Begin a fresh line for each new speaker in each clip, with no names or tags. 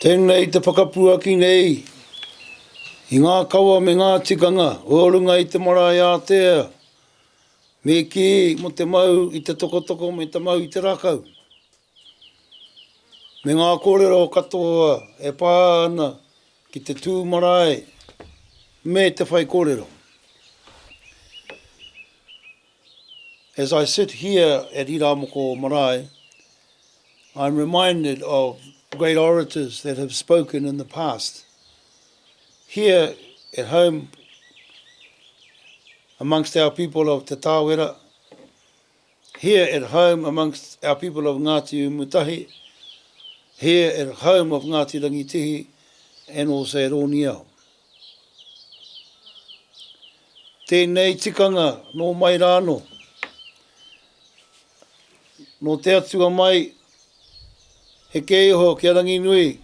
Tēnei te whakapua ki nei, i ngā kaua me ngā tikanga, orunga i te marae ātea, me ki mo te mau i te tokotoko me te mau i te rakau. Me ngā kōrero katoa e pāna ki te tū marae me te whaikōrero. As I sit here at Iramoko Marae, I'm reminded of great orators that have spoken in the past. Here at home, amongst our people of Te Tāwera, here at home amongst our people of Ngāti Umutahi, here at home of Ngāti Rangitihi, and also at Oniao. Tēnei tikanga no mai rāno, no te atua mai, he keiho kia rangi nui,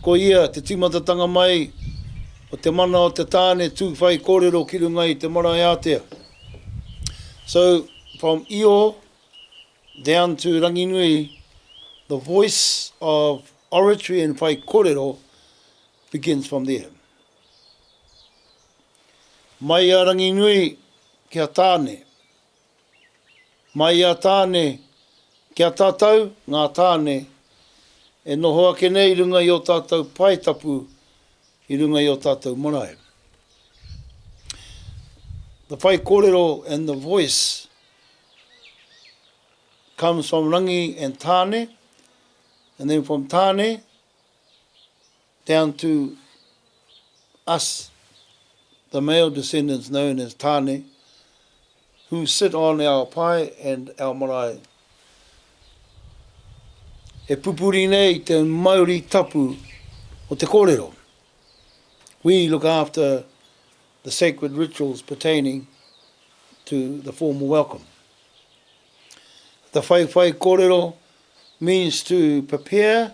ko ia te timatatanga mai o te mana o te tāne tū whakapapa ki runga i te marae ātea. So from Io down to Ranginui, the voice of oratory and whakapapa begins from there. Mai a Ranginui kia tāne, mai a tāne kia tātou, ngā tāne, e noho ake nei runga i o tātou paitapu i runga i o tātou marae. The whakapapa and the voice comes from rangi and tāne, and then from tāne down to us, the male descendants known as tāne, who sit on our pai and our marae. E pupuri nei te Māori tapu o te kōrero. We look after the sacred rituals pertaining to the formal welcome. The whakapapa means to prepare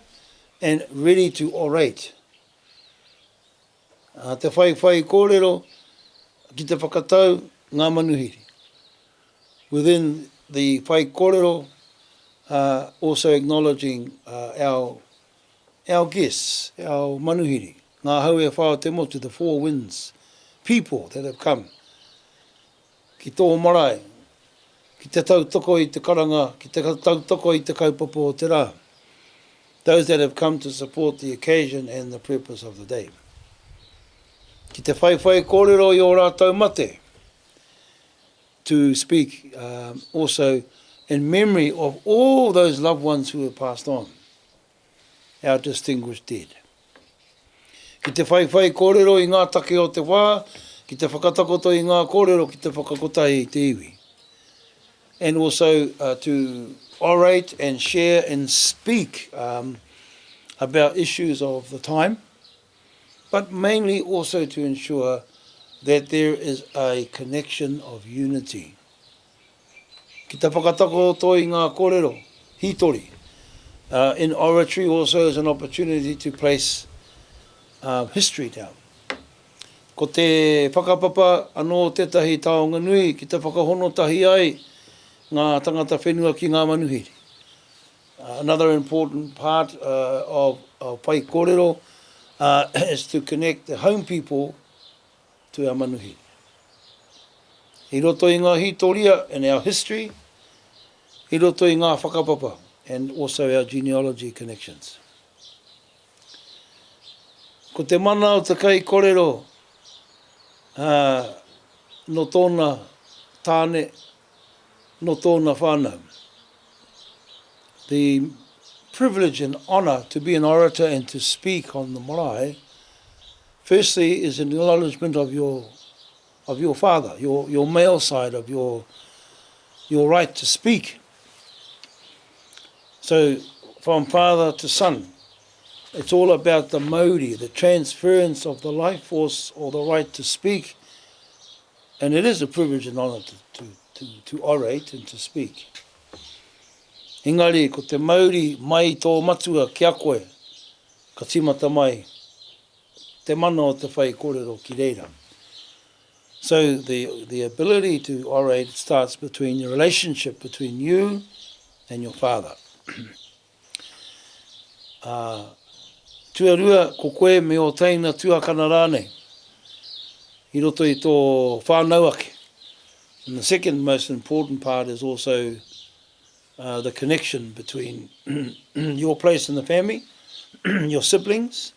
and ready to orate. Te whakapapa ki te whakatau ngā manuhiri. Within the whakapapa, also acknowledging our guests, our manuhiri, ngā hau e whao te motu, the four winds, people that have come. Ki tō marae, ki te tautoko i te karanga, ki te tautoko i te kaupapa o te rā. Those that have come to support the occasion and the purpose of the day. Ki te whakapapa i o rātou mate, to speak also in memory of all those loved ones who have passed on, our distinguished dead. Ki te whakapapa i ngā take o te wā, ki te whakatakoto i ngā kōrero, ki te whakakotai i te iwi. And also to orate and share and speak about issues of the time, but mainly also to ensure that there is a connection of unity. Ki te whakatakoto i ngā kōrero, hitori. In oratory also is an opportunity to place history down. Ko te whakapapa anō tētahi taonga nui, ki te whakahono tahi ai, ngā tangata whenua ki ngā manuhiri. Another important part of whakapapa is to connect the home people to our manuhiri. I roto i ngā hitoria and our history, I roto i ngā whakapapa and also our genealogy connections. Ko te mana o te kai kōrero, no tōna tāne, no tōna whānau. The privilege and honour to be an orator and to speak on the marae, firstly is an acknowledgement of your father, your male side of your right to speak. So from father to son, it's all about the mauri, the transference of the life force or the right to speak. And it is a privilege and honour to orate and to speak. Engari, ko te mauri mai tō matua ki a koe, ka timata mai, te mana o te whakapapa ki reira. So the ability to orate starts between the relationship between you and your father. tuarua ko koe me o teina tuakana rānei. I roto I tō whānau ake. And the second most important part is also the connection between your place in the family, your siblings.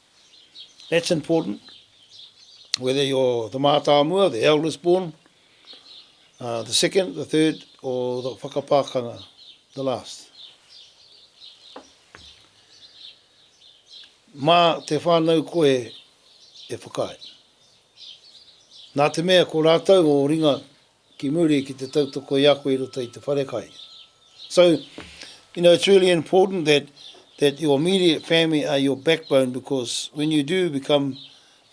That's important. Whether you're the mātāmua, the eldest born, the second, the third, or the whakapākanga, the last. Mā te whānau koe e whakai. Nā te mea ko rātou o ringa ki muri ki te tautoko i a koe roto I te wharekai. So, it's really important that your immediate family are your backbone, because when you do become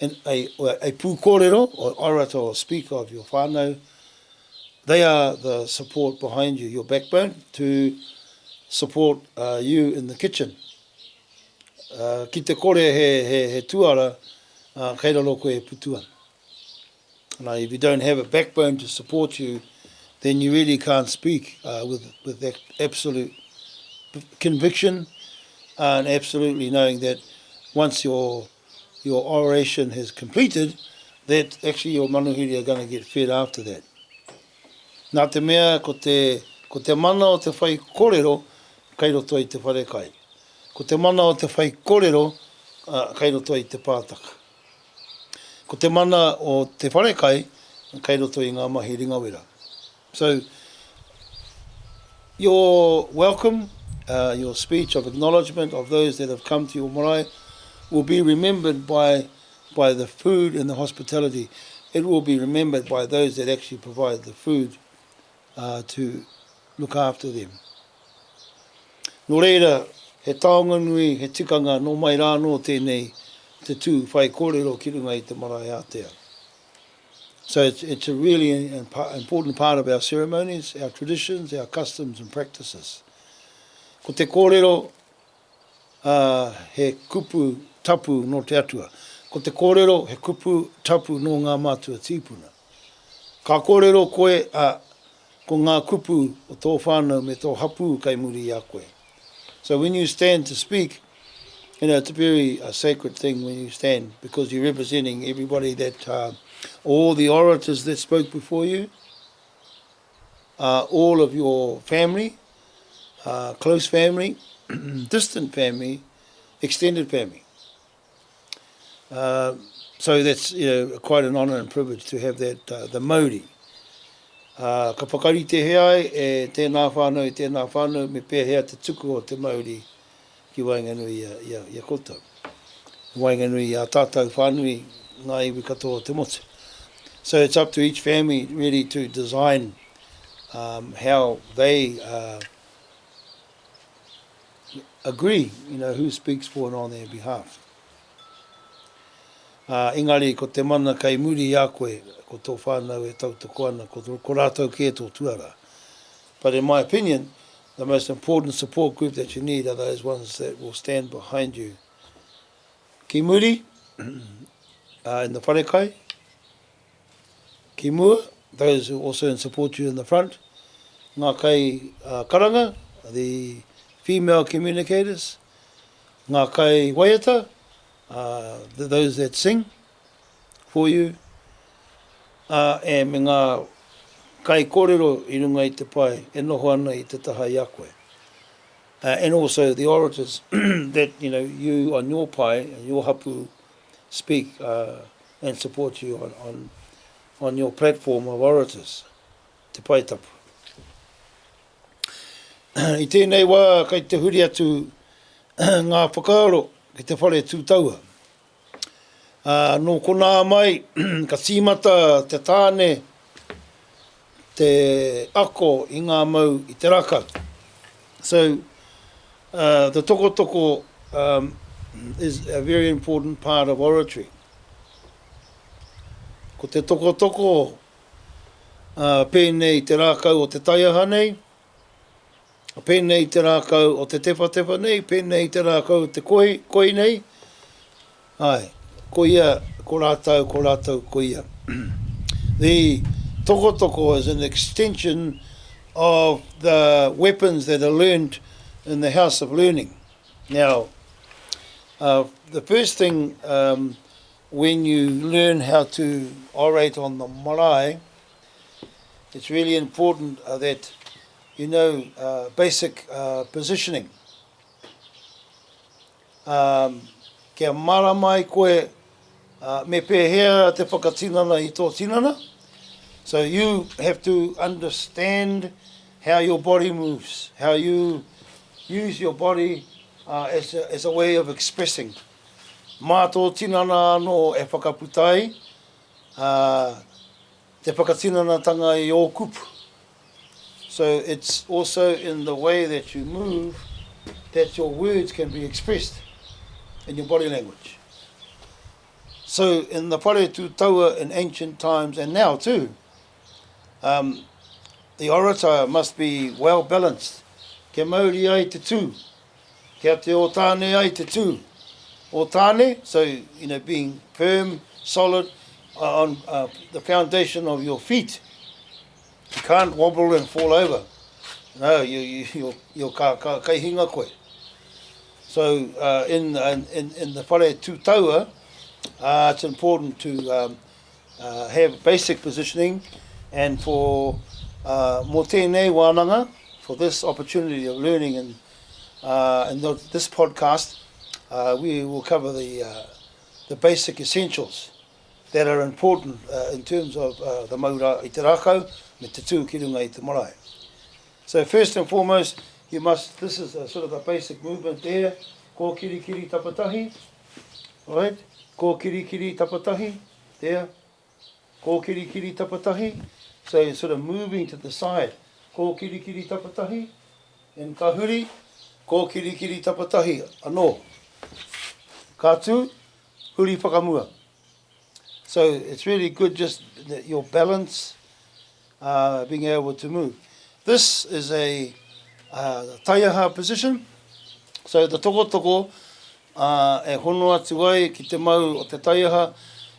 a kōrero or orator or speaker of your whānau, they are the support behind you, your backbone, to support you in the kitchen. Ki te kore he tuara, kērero koe e putua. Now, if you don't have a backbone to support you, then you really can't speak with that absolute conviction and absolutely knowing that once your oration has completed, that actually your manuhiri are going to get fed after that. Nā te mea, ko te mana o te whakapapa, kei roto I te wharekai. Ko te mana o te whakapapa, kei roto I te pātaka. Ko te mana o te wharekai, kei roto I ngā mahi ringawera. So, your welcome, your speech of acknowledgement of those that have come to your marae will be remembered by the food and the hospitality. It will be remembered by those that actually provide the food to look after them. Nō reira, he taonga nui, he tikanga, no mai rāno tēnei te tū whaikōrero ki runga I te marae ātea. So it's a really important part of our ceremonies, our traditions, our customs and practices. Ko te kōrero, he kupu tapu no te atua. Ko te kōrero, he kupu tapu no ngā mātua tīpuna. Ka kōrero koe ko ngā kupu o tō whānau me tō hapu kai muri a koe. So when you stand to speak, it's a very sacred thing when you stand, because you're representing everybody that, all the orators that spoke before you, all of your family, close family, distant family, extended family. So that's quite an honour and privilege to have that, the mauri. Ka whakarite hea e tēnā whānau, me pēr hea te tuku o te mauri ki Wainganui ia koutou. Wainganui a tātou whānui ngā iwi katoa te motu. So it's up to each family really to design how they agree, who speaks for and on their behalf. Engari, ko te mana kai muri a koe, ko tō whānau e tautoko ana, ko rātou ke tō tuara. But in my opinion, the most important support group that you need are those ones that will stand behind you. Ki muri, in the wharekai. Ki mua, those who also support you in the front. Ngā kai karanga, the female communicators. Ngā kai waiata, those that sing for you. E me ngā kai kōrero I runga I te pai, e noho ana I te taha I a koe. And also the orators that, you on your pai, and your hapu, speak and support you on your platform of orators, te pai tapu. I tēnei wā, kai te huri atu ngā whakaaro, ki te whare tūtaua. Nō kona mai, ka tīmata te tāne, te ako I ngā mau I te raka. So, the tokotoko is a very important part of oratory. Ko te tokotoko pēnei te rākau o te taiaha nei, pēnei te rākau o te tepa nei, pēnei te rākau o te koi nei. Ai, koia, ko rātau koia. The tokotoko is an extension of the weapons that are learned in the house of learning. Now, The first thing, when you learn how to orate on the marae, it's really important that you know basic positioning. Kia mara mai koe me pēhea te whakatinana I tō tinana. So you have to understand how your body moves, how you use your body as a way of expressing. Mā tō tinana anō e whakaputai, te whakatinana tanga I o kupu. So it's also in the way that you move that your words can be expressed in your body language. So in the whare tūtaua in ancient times and now too, the orator must be well balanced. Kia mauri ai te tū, kia te o tāne ai te tū. O tāne, so being firm, solid on the foundation of your feet. You can't wobble and fall over. No, you'll ka hinga koe. So in the whare tūtaua, it's important to have basic positioning, and for mō tēnei wānanga, for this opportunity of learning in this podcast, we will cover the basic essentials that are important in terms of the maura I te rākau, me te tū ki runga I te marae. So first and foremost, this is a sort of a basic movement there, ko kiri kiri tapatahi, right? Ko kiri kiri tapatahi, there, ko kiri kiri tapatahi. So you're sort of moving to the side, ko kiri kiri tapatahi, and ka huri, ko kiri kiri tapatahi, anō. Ka tū, huri whakamua. So it's really good just that your balance, being able to move. This is a taiaha position. So the toko e hono atu ai ki te mau o te taiaha,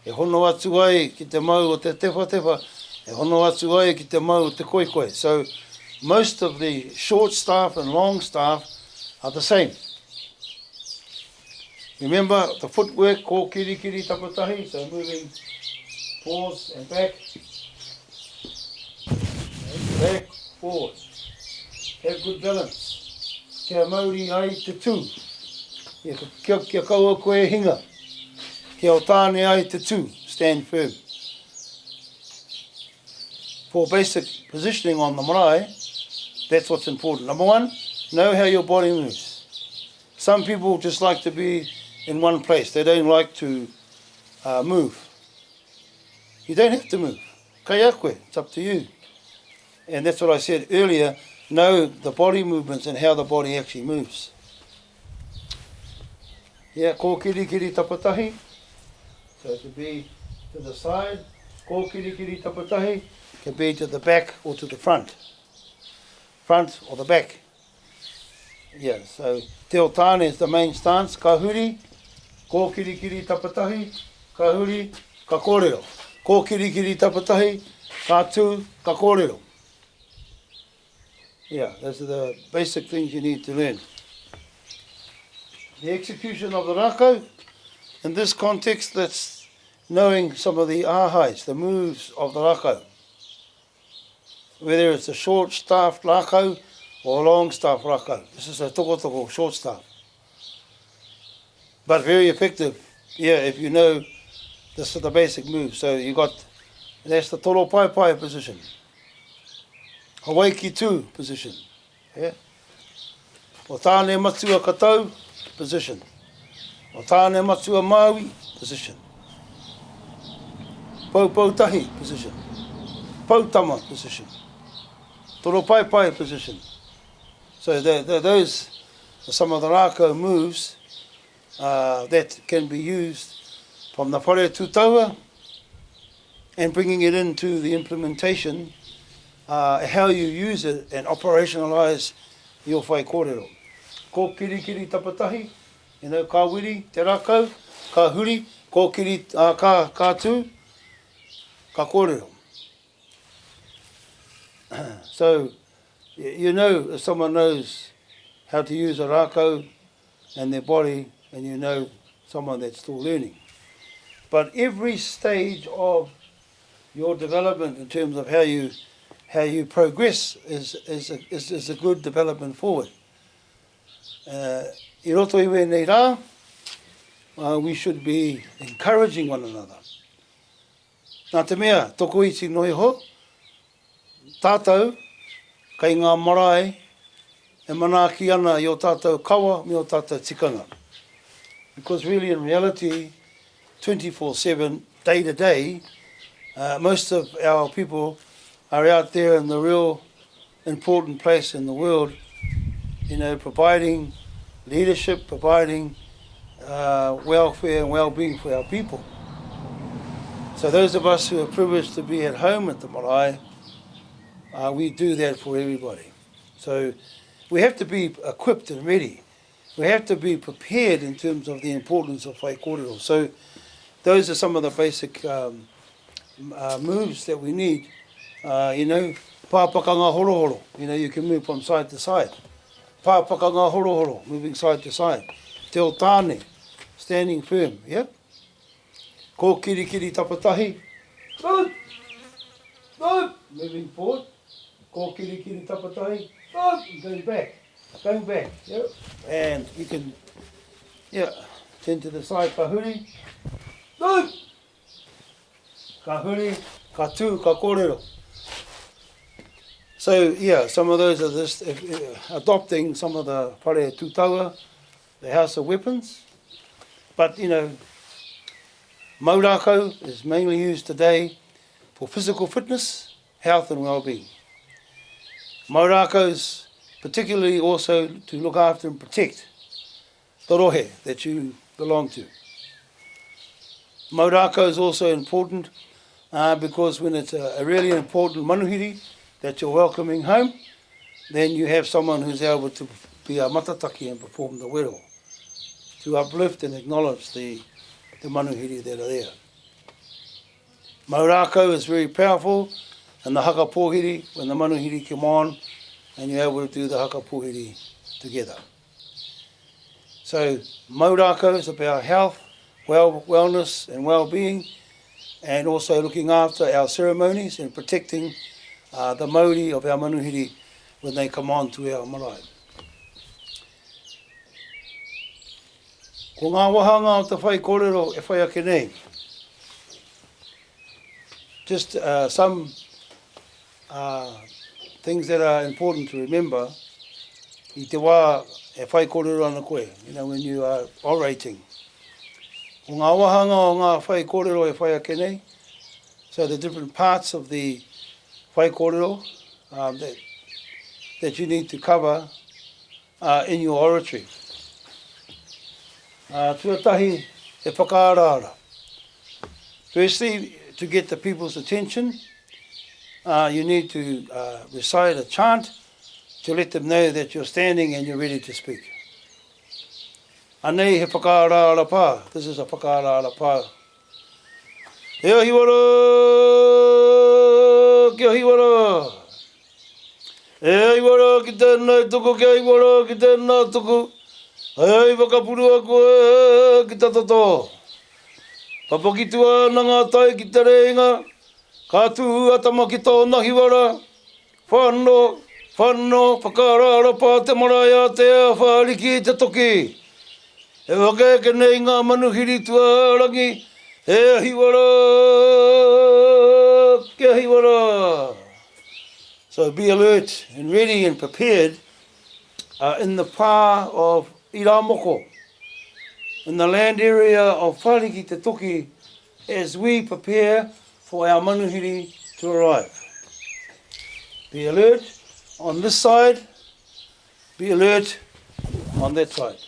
e hono atu ai ki te mau o te tewa, e hono atu ai ki te mau o te koe. So most of the short staff and long staff are the same. Remember the footwork, ko kiri kiri tapatahi, so moving forwards and back, forward. Have good balance. Kia mauri ai te tū. Kia kaua koe hinga. Kia o tāne ai te tū. Stand firm. For basic positioning on the marae, that's what's important. Number one, know how your body moves. Some people just like to be in one place. They don't like to move. You don't have to move. Kai koe, it's up to you. And that's what I said earlier, know the body movements and how the body actually moves. Yeah, ko kiri kiri tapatahi. So to be to the side, ko kiri kiri tapatahi can be to the back or to the front. Front or the back. Yeah, so te o tāne is the main stance. Ka huri, ko kiri kiri tapatahi, ka huri, ka kōrero. Ko kiri kiri tapatahi, ka tū, ka kōrero. Yeah, those are the basic things you need to learn. The execution of the rākau, in this context, that's knowing some of the āhais, the moves of the rākau. Whether it's a short staff rākau or a long staff rākau. This is a toko short staff. But very effective, yeah, if you know the basic moves. So that's the toro pai position. Hawaii ki tū position. Yeah. O tāne matua katau position. O tāne matua Maui position. Pau tahi position. Pau tama position. Toro pai position. So those are some of the rākau moves that can be used from the whare tūtaua and bringing it into the implementation, how you use it and operationalize your whaikōrero. Ko kiri kiri tapatahi, ka wiri, te rākau, ka huri, ko kiri, ka tū, ka kōrero. So, if someone knows how to use a rākau and their body, and you know someone that's still learning. But every stage of your development in terms of how you progress is a good development forward. I roto I wēnei rā, we should be encouraging one another. Nā te mea, toko iti noi ho, tātou, kei ngā marae, e manaaki ana i o tātou kawa me o tātou tikanga. Because really in reality, 24/7, day to day, most of our people are out there in the real important place in the world, you know, providing leadership, providing welfare and well-being for our people. So those of us who are privileged to be at home at the marae, we do that for everybody. So we have to be equipped and ready. We have to be prepared in terms of the importance of whakapapa. So those are some of the basic moves that we need. You know, pāpakanga horo. You know, you can move from side to side. Pāpakanga horo, moving side to side. Te o tāne, standing firm, yeah? Ko kirikiri tapatahi, good, good, moving forward. Ko kirikiri tapatahi, good, going back, yeah? And you can, yeah, turn to the side, kahuri, good. Kahuri, ka tū, ka kōrero. So, yeah, some of those are just adopting some of the whare tūtaua, the house of weapons. But, you know, maurako is mainly used today for physical fitness, health and well-being. Maurako is particularly also to look after and protect the rohe that you belong to. Maurako is also important because when it's a really important manuhiri that you're welcoming home, then you have someone who's able to be a matataki and perform the wero, to uplift and acknowledge the manuhiri that are there. Maurako is very powerful, and the hakapohiri, when the manuhiri come on, and you're able to do the hakapohiri together. So maurako is about health, wellness and well-being, and also looking after our ceremonies and protecting the mauri of our manuhiri when they come on to our marae. Ko ngā wahanga o te whaikōrero e whai ake nei. Just some things that are important to remember i te wā e whaikōrero ana koe, you know, when you are orating. Ko ngā wahanga o ngā whaikōrero e whai ake nei, so the different parts of the whaikōrero that you need to cover in your oratory. Tuatahi e whakaarara. Firstly, to get the people's attention, you need to recite a chant to let them know that you're standing and you're ready to speak. Anei he whakaarara pā. This is a whakaarara pā. He ahi wara, ki ahi wara. E ahi wara ki tēnei tuku, ki ahi wara ki tēnei tuku. Ai whakapurua koe ki tatoto. Papakitua na ngā tai ki te reinga. Ka tū atama ki tōna hiwara. Whano, whakaarara pā te marae ātea, whāriki te toki. E whakeke nei ngā manuhiri tua rangi. E hiwara, kia hiwara. So be alert and ready and prepared in the pā of Iramoko, in the land area of Whāriki te toki, as we prepare for our manuhiri to arrive. Be alert on this side, be alert on that side.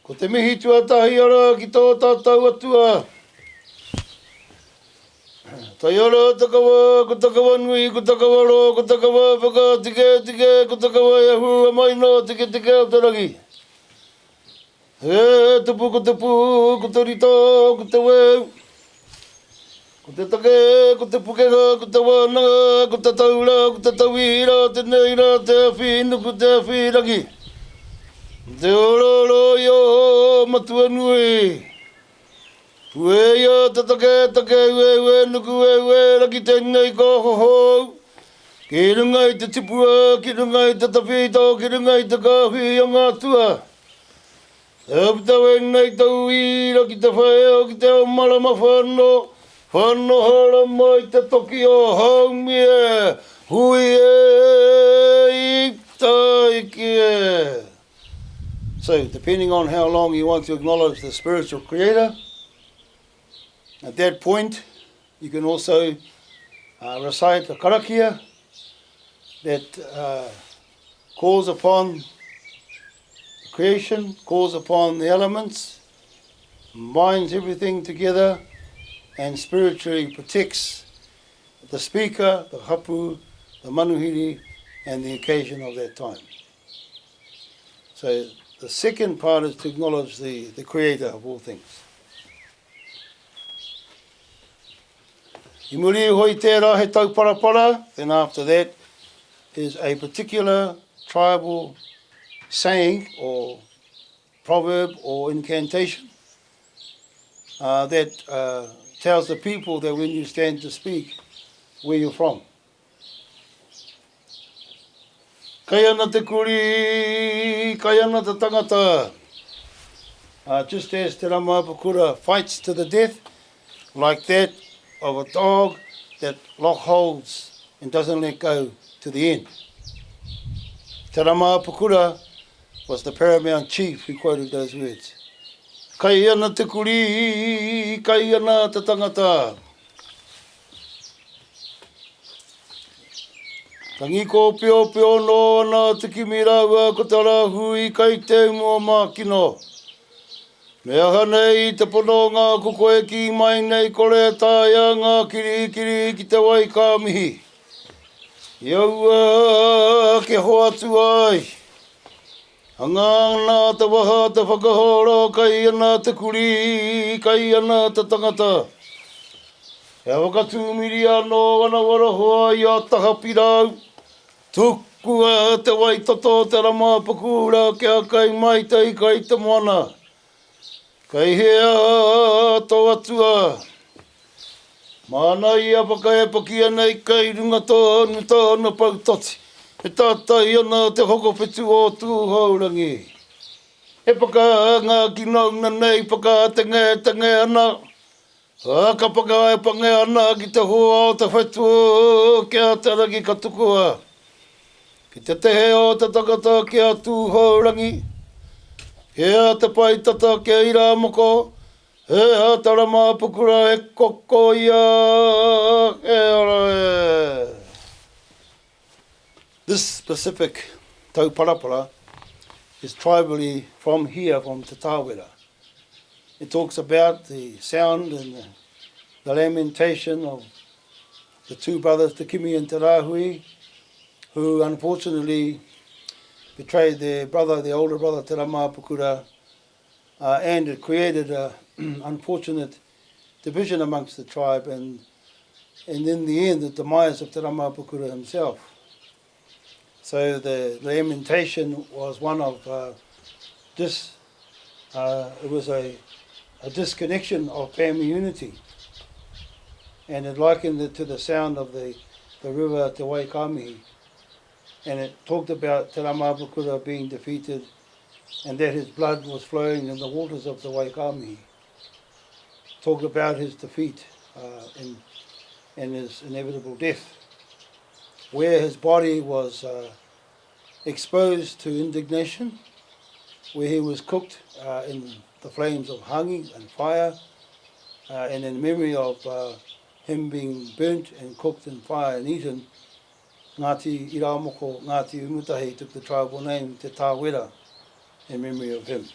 Ko te mihi tuatahi ara ki tō tātou atua. Tai ara takawa, ko takawa nui, ko takawa ro, ko takawa whaka tike, ko takawa iahu a maino, tike o te rangi. E tupu, ko te rito, ko te weu. Ko te take, ko te pukega, ko te wānanga, ko te taura, ko te tauira, te neira, te whinu, ko te whirangi. Te ororo i o matua nui. Ue ia te take, ue, nuku ue, raki te ngai ko hoho. Ki runga i te tipua, ki runga i te tawhito, ki runga i te kahui o ngā tua. Te apitau e nei tau ira ki te whaeo, ki te o marama whano. Whano hara mai te toki o haumia, hui e i taiki e. So, depending on how long you want to acknowledge the spiritual creator, at that point, you can also recite the karakia that calls upon creation, calls upon the elements, binds everything together, and spiritually protects the speaker, the hapu, the manuhiri, and the occasion of that time. So the second part is to acknowledge the creator of all things. I muri hoi tērā he tau parapara, then after that is a particular tribal saying or proverb or incantation that tells the people that when you stand to speak, where you're from. Kai ana te kuri, kai ana te tangata. Just as te Ramapakura fights to the death, like that of a dog that lock holds and doesn't let go to the end. Te Ramapakura was the paramount chief who quoted those words. Kai ana te kuri, kai ana te tangata. Tangi ko pio no ana te kimiraua ko te rahui kai te mua mākino. Me aha nei te pono ngā kukoe ki mai nei kore tāia ngā kiri ki te wai ka mihi. Iaua ke hoatu ai. Hanga nā te waha te whakahoro, kai ana te kuri, kai ana te tangata. He wakatūmiri anō ana warahoa i a taha pirau. Tukua te waitoto te Ramapakura, kia kai mai tei kai te moana. Kai hea tō atua. Mana i apakai pakia nei kai runga tōna pautoti. He tātai ana te hokowhitu o tūhaurangi. He paka ngā ki nauna nei, paka te nge ana. Ka paka e pange ana ki te hoa o te whetu kia te rangi katukua. Ki te tehe o te takata kia tūhaurangi. Hea te paitata kia ira moko. Hea te Ramapakura e koko ia e ora e. This specific tau parapara is tribally from here, from Te Tāwera. It talks about the sound and the lamentation of the two brothers, Te Kimi and Te Rahui, who unfortunately betrayed their brother, the older brother, Te Ramapakura, and it created an unfortunate division amongst the tribe, and in the end, the demise of Te Ramapakura himself. So the lamentation was one of it was a disconnection of family unity, and it likened it to the sound of the river Te Waikamihi, and it talked about Te Ramapakura being defeated and that his blood was flowing in the waters of the Waikamihi. Talked about his defeat and his inevitable death, where his body was exposed to indignation, where he was cooked in the flames of hangi and fire, and in memory of him being burnt and cooked in fire and eaten, Ngāti Iramoko, Ngāti Umutahi took the tribal name Te Tāwera in memory of him.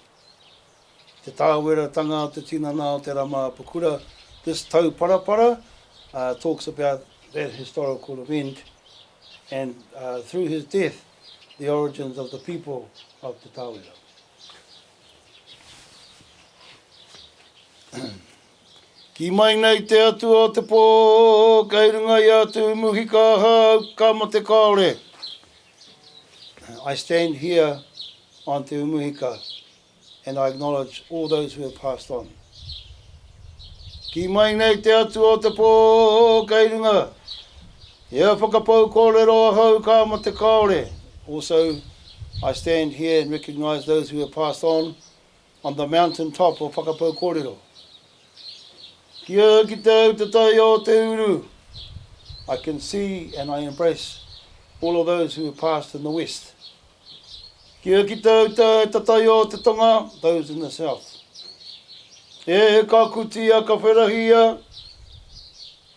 Te Tāwera tanga o te tinana o Te Ramapakura. This tau parapara talks about that historical event, and through his death, the origins of the people of Te Tāwera. Ki mai nei te atu o te pō, kei runga i atu muhika hau ka mo te kaore. I stand here on te umuhika and I acknowledge all those who have passed on. Ki mai nei te atu o te pō, kei runga. Ia whakapau kōrero hau ka mo te kaore. Also, I stand here and recognise those who have passed on the mountain top of Whakapau kōrero. Kia ki te au te tai o te uru. I can see and I embrace all of those who have passed in the west. Kia ki te au te tai o te tonga, those in the south. E ka kutia ka wherahia,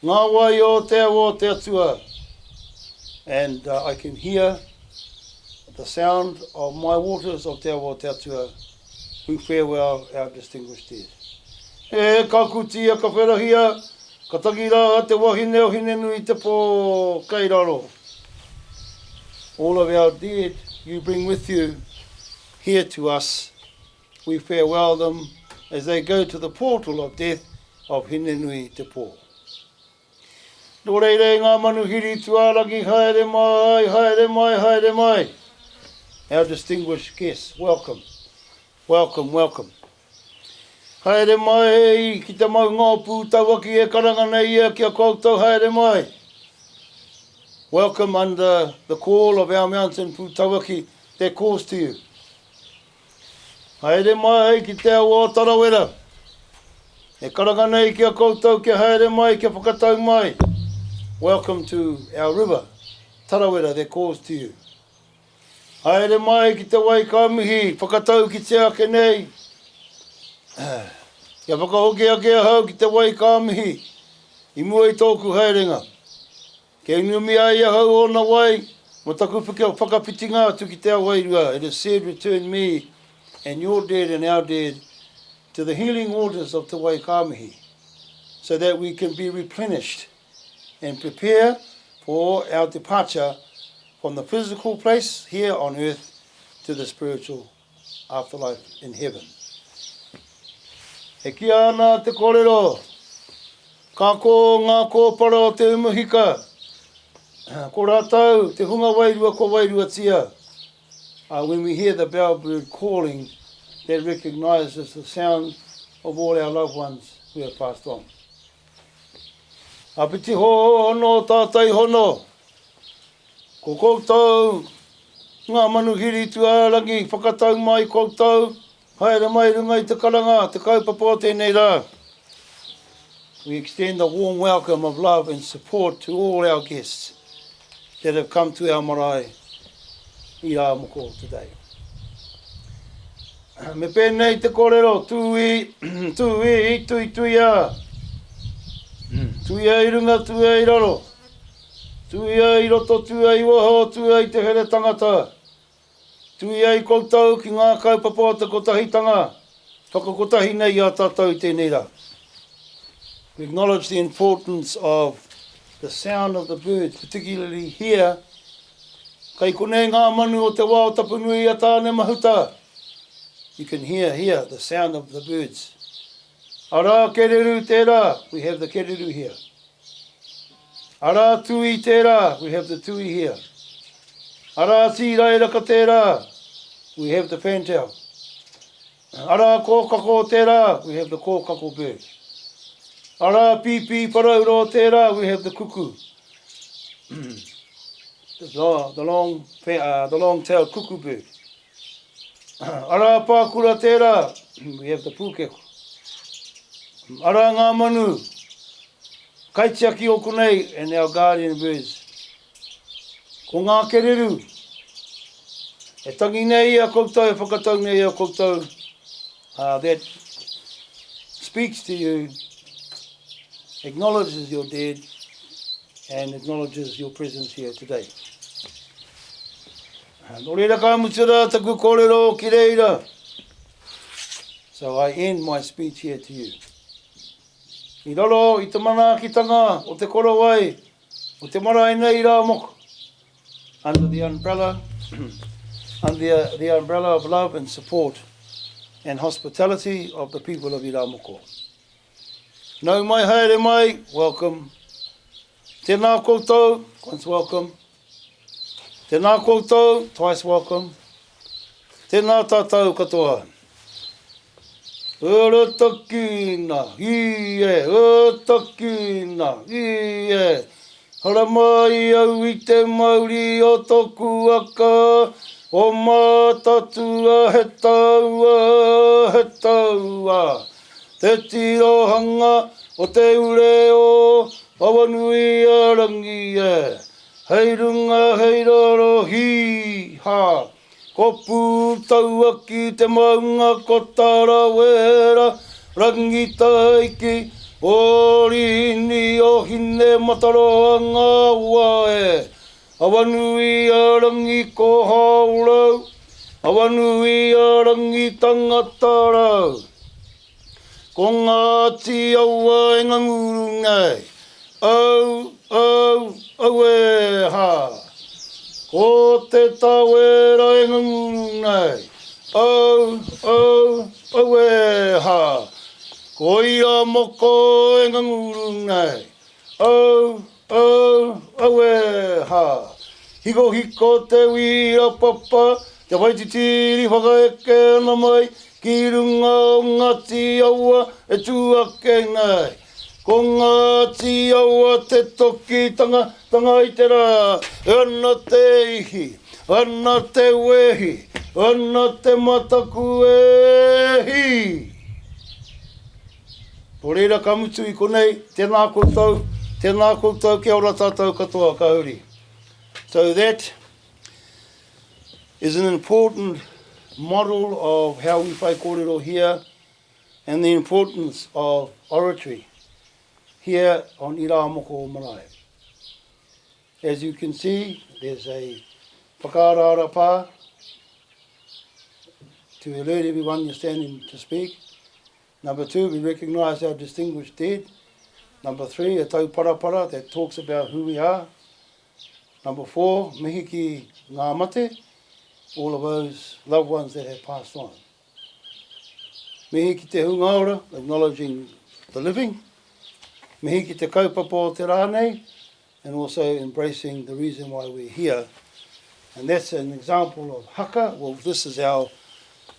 ngā wai o te awa te atua. And I can hear the sound of my waters of te awa te atua, who farewell our distinguished dead. E ka kutia ka wherahia, ka tagira te wahine o hine nui te pō kōrero. All of our dead you bring with you here to us. We farewell them as they go to the portal of death of hine nui te pō. Nō reire ngā manuhiri tuaragi, haere mai, haere mai, haere mai. Our distinguished guests, welcome, welcome, welcome. Haere mai, ki te mau ngā pūtawaki e karanga nei ia kia koutou, haere mai. Welcome under the call of our mountain pūtawaki that calls to you. Haere mai, ki te awa o tarawera. E karanga nei kia koutou, kia haere mai, kia whakatau mai. Welcome to our river, tarawera that calls to you. Haere mai ki te wai ka mihi, whakatau ki te ake nei. Kia whakahoke ake hau ki te wai ka mihi, I mua I tōku haerenga. Kei numi ai hau o na wai, mo taku whakapitinga atu ki te awairua. It is said, return me and your dead and our dead to the healing waters of te wai ka mihi, so that we can be replenished and prepare for our departure from the physical place here on earth to the spiritual afterlife in heaven. E kia ana te kōrero, ka kō ngā kōpara o te umuhika, ko rātau te hunga wairua ko wairua tia. When we hear the bellbird calling, that recognises the sound of all our loved ones who have passed on. Apiti hono, tātai hono. Ko koutou, ngā manuhiri tuarangi, whakatau mai koutou, haere mai runga I te karanga, te kaupapa tēnei rā. We extend a warm welcome of love and support to all our guests that have come to our marae I rā moko today. Me pēnei te kōrero, tui a. Tui ai runga, tui ai raro. Tui ai roto, tui ai waho, tui ai te here tangata. Tui ai koutou ki ngā kaupapa o te kotahitanga. Whakakotahi nei a tātou tēnei rā. We acknowledge the importance of the sound of the birds, particularly here. Kei konei ngā manu o te wā o tapunui a tāne mahuta. You can hear here the sound of the birds. Ara kēreru tērā, we have the kēreru here. Ara tui tērā, we have the tui here. Ara tīrai raka tērā, we have the fantail. Ara kōkako tērā, we have the kōkako bird. Ara pipi parauro tērā, we have the cuckoo. the long-tailed cuckoo bird. Ara pākura tērā, we have the pūkeko. Ara ngā manu, kaitiaki o konei and our guardian birds. Ko ngā kereru, e tangi nei a koutou, e whakatau nei a koutou, that speaks to you, acknowledges your dead, and acknowledges your presence here today. Nō reira ka mutira taku kōrero ki reira. So I end my speech here to you. I raro I te mana ki tanga o te koro wai, o te marae nei rā moko, under the umbrella, the umbrella of love and support and hospitality of the people of Iramoko. Nau mai, haere mai, welcome. Tēnā koutou, once welcome. Tēnā koutou, twice welcome. Tēnā tātou katoa. Uratakina, ie, uratakina, ie. Haramai au I te mauri o toku aka, o mātatua he taua. Te tirohanga o te ureo, awanui a rangi e. Hei runga, hei roro, hi, ha. Ko pūtaua ki te maunga, ko tarawera, rangi taiki, orini o hine mataroanga ua e. Awanui a rangi ko haurau, awanui a rangi tangata rau. Ko ngāti aua e nganguru ngai, au e ha. Ko te tawera e nganguru ngai, au e ha. Ko ia moko e nganguru ngai, au e ha. Hiko te wira papa, te waititiri whakaeke ana mai, ki runga o ngāti aua e tuake ngai. Ko ngāti aua te toki tanga I te rā. Ana te ihi, ana te wehi, ana te mataku e hi. Ko reira ka mutu I konei, tēnā koutou, kia ora tātou katoa kauri. So that is an important model of how we whakapapa here and the importance of oratory here on Ira Moko Marae. As you can see, there's a whakarara pā to alert everyone you're standing to speak. Number 2, we recognise our distinguished dead. Number 3, a tauparapara that talks about who we are. Number 4, mihi ki ngā mate, all of those loved ones that have passed on. Mihi ki te hungaora, acknowledging the living. Mihi ki te kaupapa o te rānei, and also embracing the reason why we're here. And that's an example of haka. Well, this is our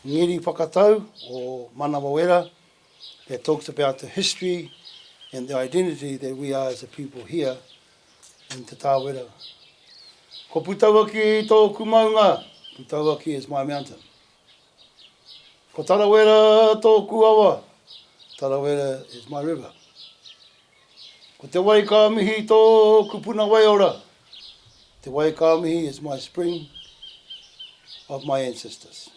ngiri whakatau, or manawawera, that talks about the history and the identity that we are as a people here in Te Tāwera. Ko Putawaki tōku maunga. Putawaki is my mountain. Ko Tarawera tōku awa. Tarawera is my river. Ko te Waikamihi tōku puna waiora. Te Waikamihi is my spring of my ancestors.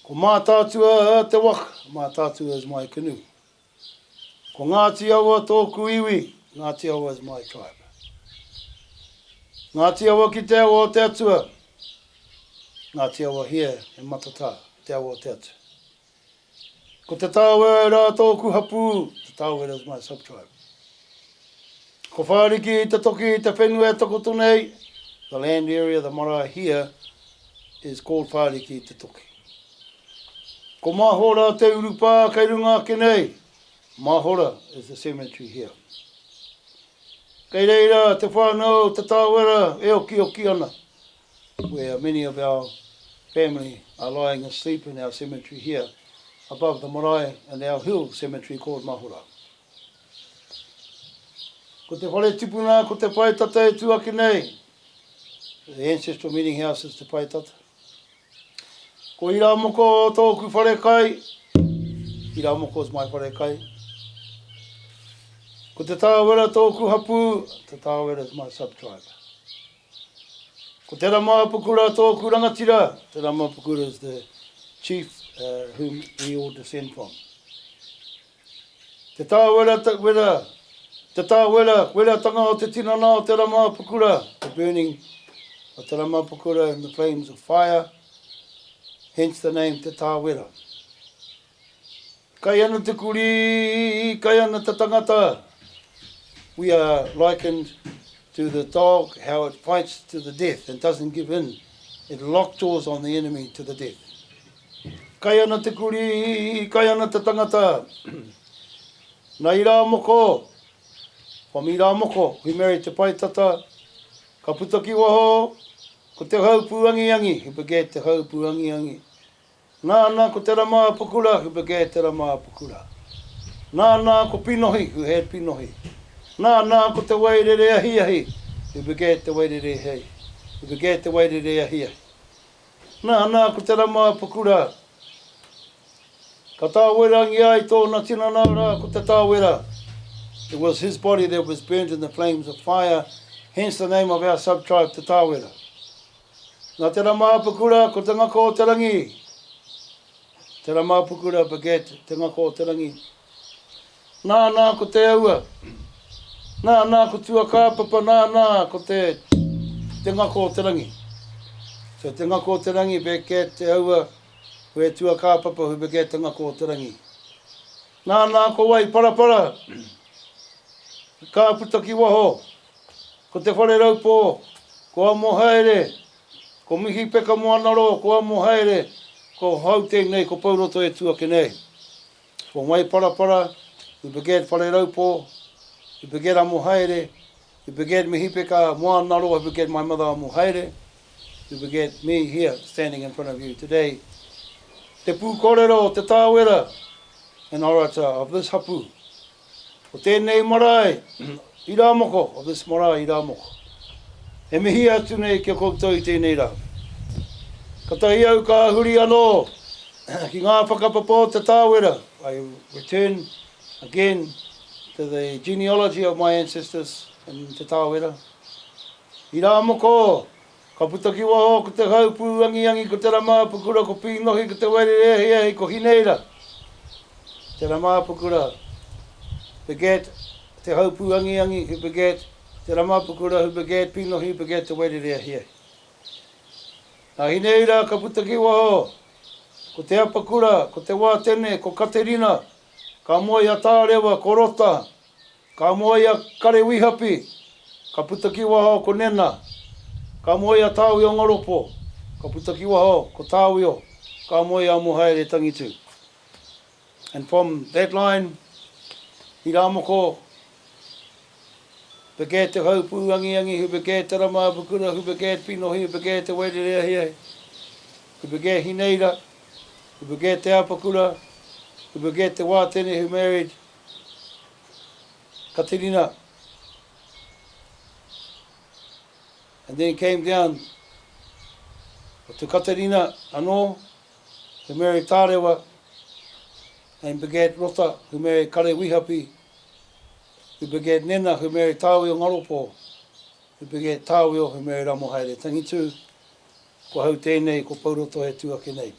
Ko mātātua te waka. Mātātua is my canoe. Ko Ngāti awa tōku iwi. Ngāti awa is my tribe. Ngāti awa ki te awa o te atua. Ngāti awa here in Matata, te awa o te atua. Ko te tāwera tōku hapu, te tāwera is my sub-tribe. Ko whāriki te toki te whenua tokoto nei, the land area, the marae here, is called whāriki te toki. Ko mahora te urupā kei runga ke nei, mahora is the cemetery here. Kei reira, te whānau, te tāwera, e oki ana, where many of our family are lying asleep in our cemetery here, above the marae and our hill cemetery called Mahora. Ko te whare tipuna, ko te paitata e tuake nei, the ancestral meeting house is te paitata. Ko Ira Moko tōku whare kai, Ira Moko is my whare kai. Ko te tāwera tōku hapu, te tāwera is my sub-tribe. Ko te Ramapukura tōku rangatira, te Ramapukura is the chief whom we all descend from. Te tāwera tanga o te tinana o te Ramapukura, the burning of te Ramapukura in the flames of fire, hence the name te tāwera. Kai ana te kuri, kai ana te tangata. We are likened to the dog, how it fights to the death and doesn't give in. It lockjaws on the enemy to the death. Kai ana te kuri, kai ana te tangata. Nā i rā moko, whami rā moko, hui meri te paitata, ka putaki waho, ko te haupu angi, he begē te haupu angi. Nāna ko te rama pukura, he begē te rama pukura. Nāna ko pinohi, who had pinohi. Nāna ko te wairere ahi, he begē te wairere hei. He begē te wairere ahi. Nāna ko te rama pukura. Ka tāwera ngi ai tōna tinana rā ko te tāwera. It was his body that was burnt in the flames of fire, hence the name of our sub-tribe, te tāwera. Nā te rama pukura ko te ngako o te rangi. Te rama pukura baget, te ngako o te rangi. Nāna ko te aua. Nāna ko tua kāpapa, nāna ko te ngako o te rangi. So te ngako o te rangi baget te aua, hue tua kāpapa hui baget te ngako o te rangi. Nāna ko wai parapara. Ka putaki waho. Ko te whare raupō, ko amo haere. Ko mihi peka moanaro, ko amo haere. Ko hauteng nei, ko Pouroto e tuake nei. Ko mai parapara, we beget whare raupō, we beget amo haere, we beget mihi peka moanaro, we beget my mother amo haere, we beget me here, standing in front of you today. Te pū kōrero, te tāwera, an orator of this hapu. O tēnei marae, i rā moko, of this marae i rā moko. E mihi atu nei kia koutou i tēnei rā. Ka tahi au ka huri anō, ki ngā whakapapa te tāwera. I return again to the genealogy of my ancestors in te tāwera. I rā moko, ka putaki waho ko te haupu angi, ko te rama pukura, ko pinohi, ko te wairere ko hineira. Te rama pukura, beget te haupu angi, he beget te rama pukura, he beget pinohi, beget te wairere hei. Nā hineira ka putaki waho, ko te apakura, ko te wātene, ko Katerina, ka moe a tārewa, ko Rota, ka moe a karewihapi, ka putaki waho, ko Nena, ka moe a Tāwio Ngaropo, ka putaki waho, ko Tāwio, ka moe a mohaere tangitu. And from that line, i rā moko, beget te haupu angi, hu beget te rama pukura, hu beget pinohi, hu beget te wairere ahi, hu beget hineira, hu beget te apakura, hu beget te wātene who married Katerina. And then came down to Katerina anō, who married Tārewa, and beget Rota, who married Karewihapi, who beget Nena, who married Tāwio Ngaropo, who beget Tāwio, who married Amohaere Tangitu, ko hau tēnei, ko Pouroto he tuake nei.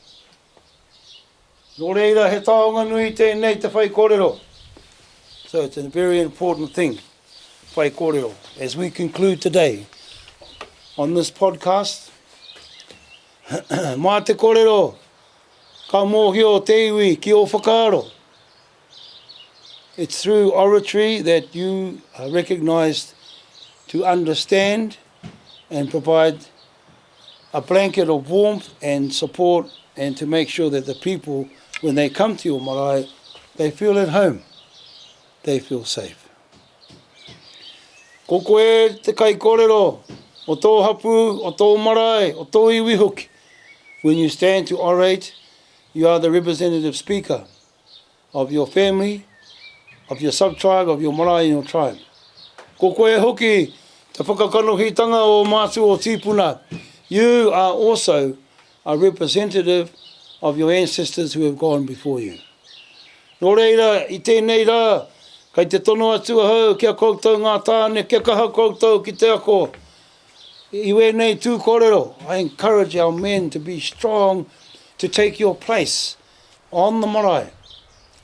Nō reira he taonga nui tēnei te Whaikōrero. So it's a very important thing, Whaikōrero. As we conclude today on this podcast, mā te kōrero, ka mōhio te iwi ki o whakaaro. It's through oratory that you are recognised to understand and provide a blanket of warmth and support, and to make sure that the people, when they come to your marae, they feel at home, they feel safe. Ko koe te kai kōrero, o tō hapu, o tō marae, o tō iwi hoki. When you stand to orate, you are the representative speaker of your family, of your sub-tribe, of your marae and your tribe. Ko koe hoki, te whakakanohitanga o mātu o tīpuna. You are also a representative of your ancestors who have gone before you. Nō reira, i tēnei rā, kai te tono atua hau, kia koutou ngā tāne, kia kaha koutou ki te ako. Iwe nei tū kōrero. I encourage our men to be strong, to take your place on the marae.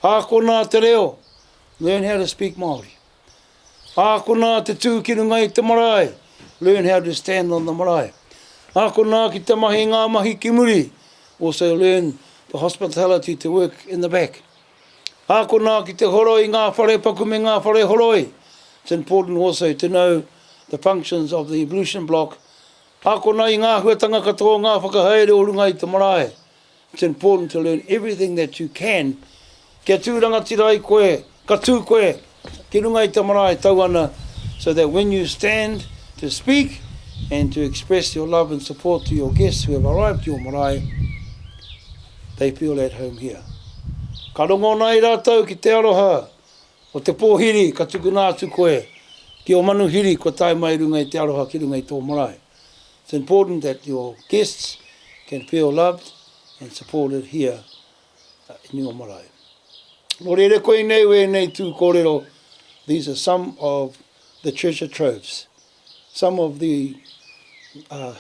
Hāko nā te reo, learn how to speak Māori. Hāko nā te tūkirunga i te marae, learn how to stand on the marae. Hāko nā ki te mahi ngā mahi ki muri, also learn the hospitality to work in the back. Hāko nā ki te horoi ngā whare paku me ngā whare horoi. It's important also to know the functions of the ablution block. Hāko nā i ngā huatanga katoa ngā whakahaere o runga i te marae. It's important to learn everything that you can. Kia tūranga tira i koe, ka tū koe, ki runga i te marae tau ana, so that when you stand to speak and to express your love and support to your guests who have arrived to your marae, they feel at home here. Ka rongo nei rātou ki te aroha o te pōhiri, ka tuku nātu koe, ki o manuhiri ko tai mai runga i te aroha ki runga i tō marae. It's important that your guests can feel loved and supported here in your marae. Nō reire koe nei we nei tū kōrero, these are some of the treasure troves, some of the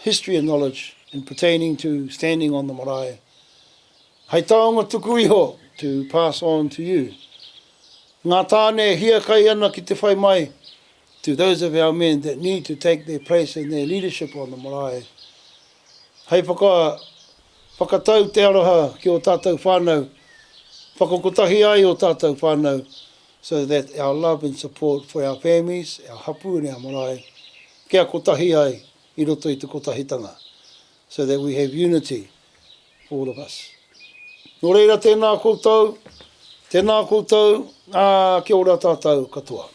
history and knowledge in pertaining to standing on the marae. Hei taonga tuku iho to pass on to you. Ngā tāne hia kai ana ki te whai mai to those of our men that need to take their place in their leadership on the marae. Hei whakatau te aroha ki o tātou whānau, whakakotahi ai o tātou whānau, so that our love and support for our families, our hapu and our marae, kia kotahi ai i roto I te kotahitanga, so that we have unity for all of us. Nō reira tēnā koutou, kia ora tātou katoa.